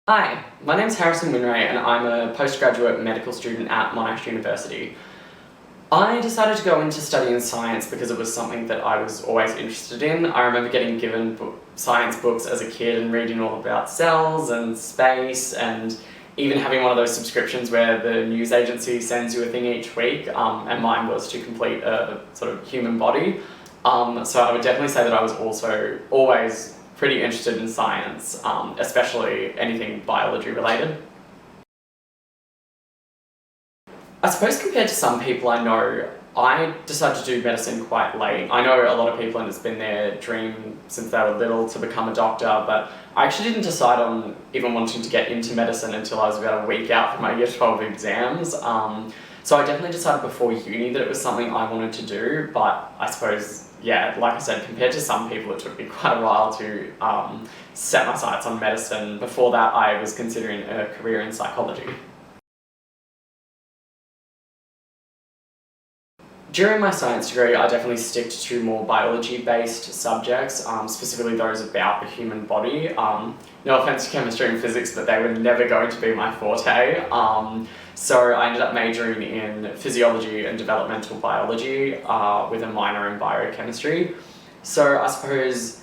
Hi, my name's Whinray and I'm a postgraduate medical student at Monash University. I decided to go into studying science because it was something that I was always interested in. I remember getting given science books as a kid and reading all about cells and space, and even having one of those subscriptions where the news agency sends you a thing each week, and mine was to complete a sort of human body. So I would definitely say that I was also always pretty interested in science, especially anything biology related. I suppose compared to some people I know, I decided to do medicine quite late. I know a lot of people and it's been their dream since they were little to become a doctor, but I actually didn't decide on even wanting to get into medicine until I was about a week out from my Year 12 exams. So I definitely decided before uni that it was something I wanted to do, but I suppose, yeah, like I said, compared to some people, it took me quite a while to set my sights on medicine. Before that, I was considering a career in psychology. During my science degree, I definitely sticked to more biology-based subjects, specifically those about the human body. No offense to chemistry and physics, but they were never going to be my forte. So I ended up majoring in physiology and developmental biology with a minor in biochemistry. So I suppose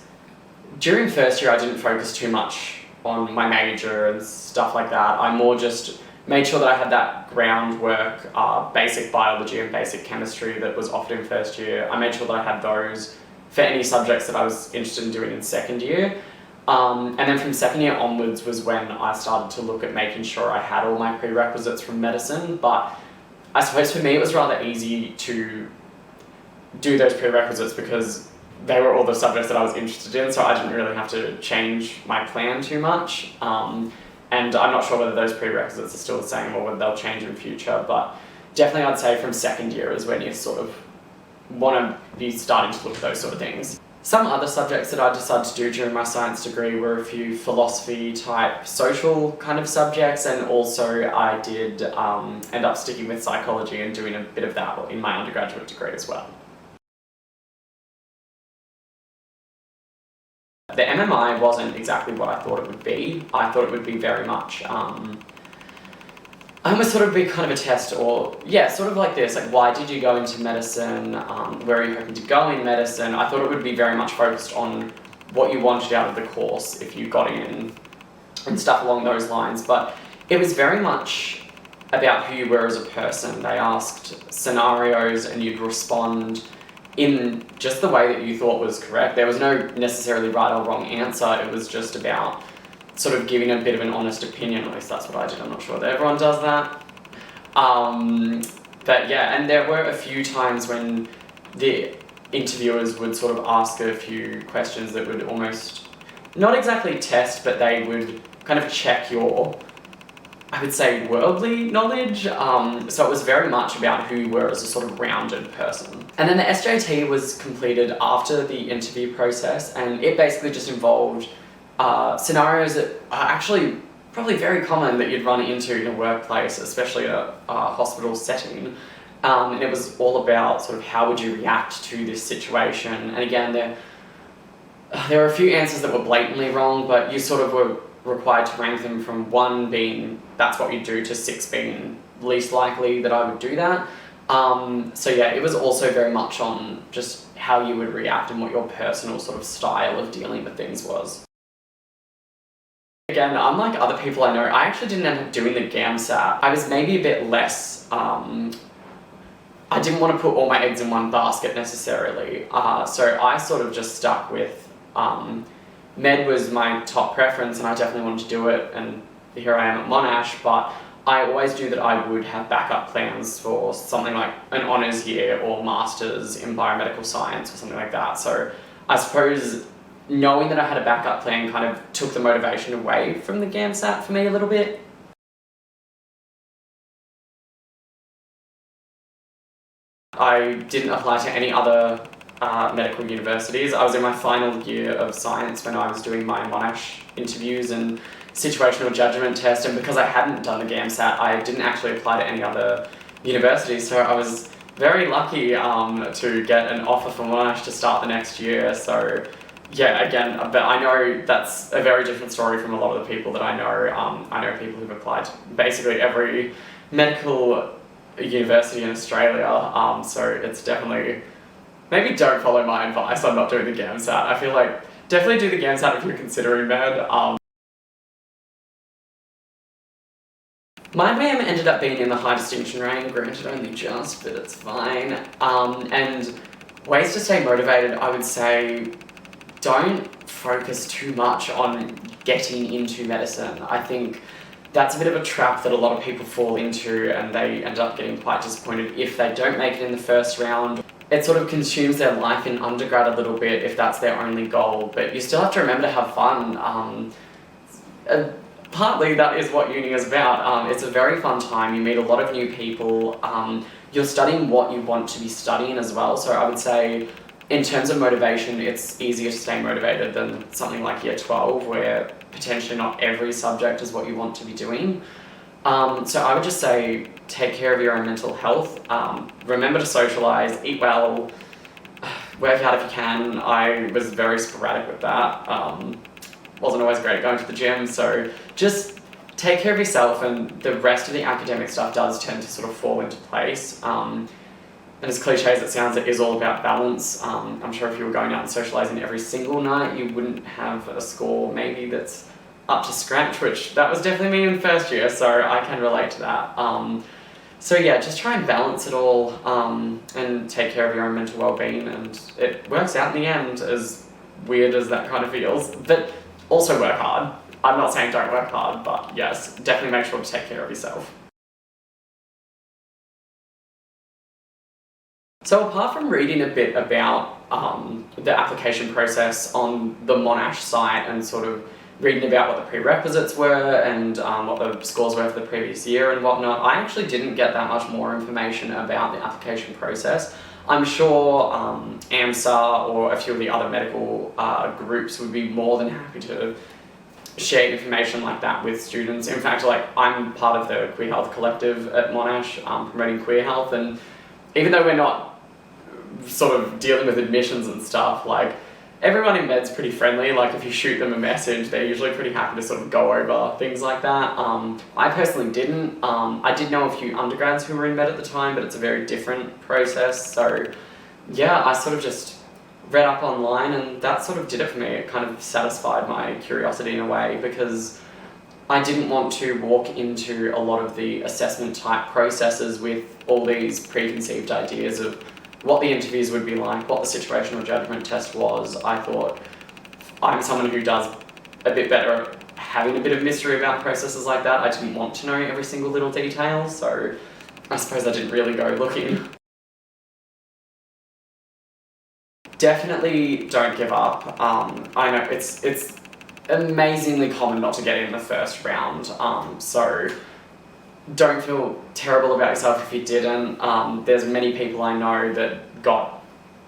during first year, I didn't focus too much on my major and stuff like that. I more just made sure that I had that groundwork, basic biology and basic chemistry that was offered in first year. I made sure that I had those for any subjects that I was interested in doing in second year. And then from second year onwards was when I started to look at making sure I had all my prerequisites from medicine. But I suppose for me it was rather easy to do those prerequisites because they were all the subjects that I was interested in, so I didn't really have to change my plan too much. And I'm not sure whether those prerequisites are still the same or whether they'll change in future, but definitely I'd say from second year is when you sort of want to be starting to look at those sort of things. Some other subjects that I decided to do during my science degree were a few philosophy type social kind of subjects, and also I did end up sticking with psychology and doing a bit of that in my undergraduate degree as well. The MMI wasn't exactly what I thought it would be. I thought it would be very much, I almost thought it would be kind of a test, or yeah, sort of like this, like why did you go into medicine, where are you hoping to go in medicine? I thought it would be very much focused on what you wanted out of the course if you got in and stuff along those lines, but it was very much about who you were as a person. They asked scenarios and you'd respond in just the way that you thought was correct. There was no necessarily right or wrong answer. It was just about sort of giving a bit of an honest opinion. At least that's what I did. I'm not sure that everyone does that. But yeah, and there were a few times when the interviewers would sort of ask a few questions that would almost, not exactly test, but they would kind of check your, I would say, worldly knowledge. So it was very much about who you were as a sort of rounded person. And then the SJT was completed after the interview process, and it basically just involved scenarios that are actually probably very common that you'd run into in a workplace, especially a hospital setting. And it was all about sort of how would you react to this situation. And again, there were a few answers that were blatantly wrong, but you sort of were required to rank them from 1 being that's what you do to 6 being least likely that I would do that. So yeah, it was also very much on just how you would react and what your personal sort of style of dealing with things was. Again, unlike other people I know, I actually didn't end up doing the GAMSAT. I was maybe a bit less, I didn't want to put all my eggs in one basket necessarily. So I sort of just stuck with, med was my top preference and I definitely wanted to do it, and here I am at Monash, but I always knew that I would have backup plans for something like an honours year or masters in biomedical science or something like that. So I suppose knowing that I had a backup plan kind of took the motivation away from the GAMSAT for me a little bit. I didn't apply to any other medical universities. I was in my final year of science when I was doing my Monash interviews and situational judgment test, and because I hadn't done the GAMSAT, I didn't actually apply to any other universities, so I was very lucky to get an offer from Monash to start the next year. So yeah, again, but I know that's a very different story from a lot of the people that I know. I know people who've applied to basically every medical university in Australia, so it's definitely, maybe don't follow my advice on not doing the GAMSAT. I feel like definitely do the GAMSAT if you're considering med. My BAM ended up being in the high distinction range, granted only just, but it's fine. And ways to stay motivated, I would say, don't focus too much on getting into medicine. I think that's a bit of a trap that a lot of people fall into, and they end up getting quite disappointed if they don't make it in the first round. It sort of consumes their life in undergrad a little bit if that's their only goal, but you still have to remember to have fun. Partly that is what uni is about. It's a very fun time, you meet a lot of new people, you're studying what you want to be studying as well, so I would say in terms of motivation, it's easier to stay motivated than something like year 12, where potentially not every subject is what you want to be doing. So I would just say, take care of your own mental health, remember to socialise, eat well, work out if you can. I was very sporadic with that. Wasn't always great at going to the gym, so just take care of yourself, and the rest of the academic stuff does tend to sort of fall into place. And as cliche as it sounds, it is all about balance. I'm sure if you were going out and socialising every single night, you wouldn't have a score maybe that's up to scratch, which that was definitely me in first year, so I can relate to that. So yeah, just try and balance it all, and take care of your own mental well-being, and it works out in the end, as weird as that kind of feels. But also work hard. I'm not saying don't work hard, but yes, definitely make sure to take care of yourself. So apart from reading a bit about the application process on the Monash site and sort of reading about what the prerequisites were and what the scores were for the previous year and whatnot, I actually didn't get that much more information about the application process. I'm sure AMSA or a few of the other medical groups would be more than happy to share information like that with students. In fact, like, I'm part of the Queer Health Collective at Monash, promoting queer health, and even though we're not sort of dealing with admissions and stuff, like, everyone in med's pretty friendly. Like, if you shoot them a message, they're usually pretty happy to sort of go over things like that. I personally didn't. I did know a few undergrads who were in med at the time, but it's a very different process. So yeah, I sort of just read up online, and that sort of did it for me. It kind of satisfied my curiosity in a way, because I didn't want to walk into a lot of the assessment type processes with all these preconceived ideas of what the interviews would be like, what the situational judgment test was. I thought, I'm someone who does a bit better at having a bit of mystery about processes like that. I didn't want to know every single little detail, so I suppose I didn't really go looking. Definitely don't give up. I know it's amazingly common not to get in the first round, so don't feel terrible about yourself if you didn't. There's many people I know that got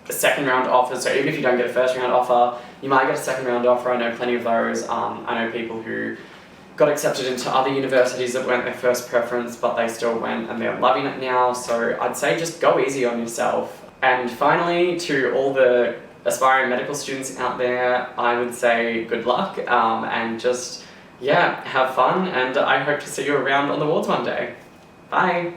a second round offer, so even if you don't get a first round offer, you might get a second round offer. I know plenty of those. I know people who got accepted into other universities that weren't their first preference, but they still went and they're loving it now. So I'd say just go easy on yourself. And finally, to all the aspiring medical students out there, I would say good luck, and just, yeah, have fun, and I hope to see you around on the wards one day. Bye!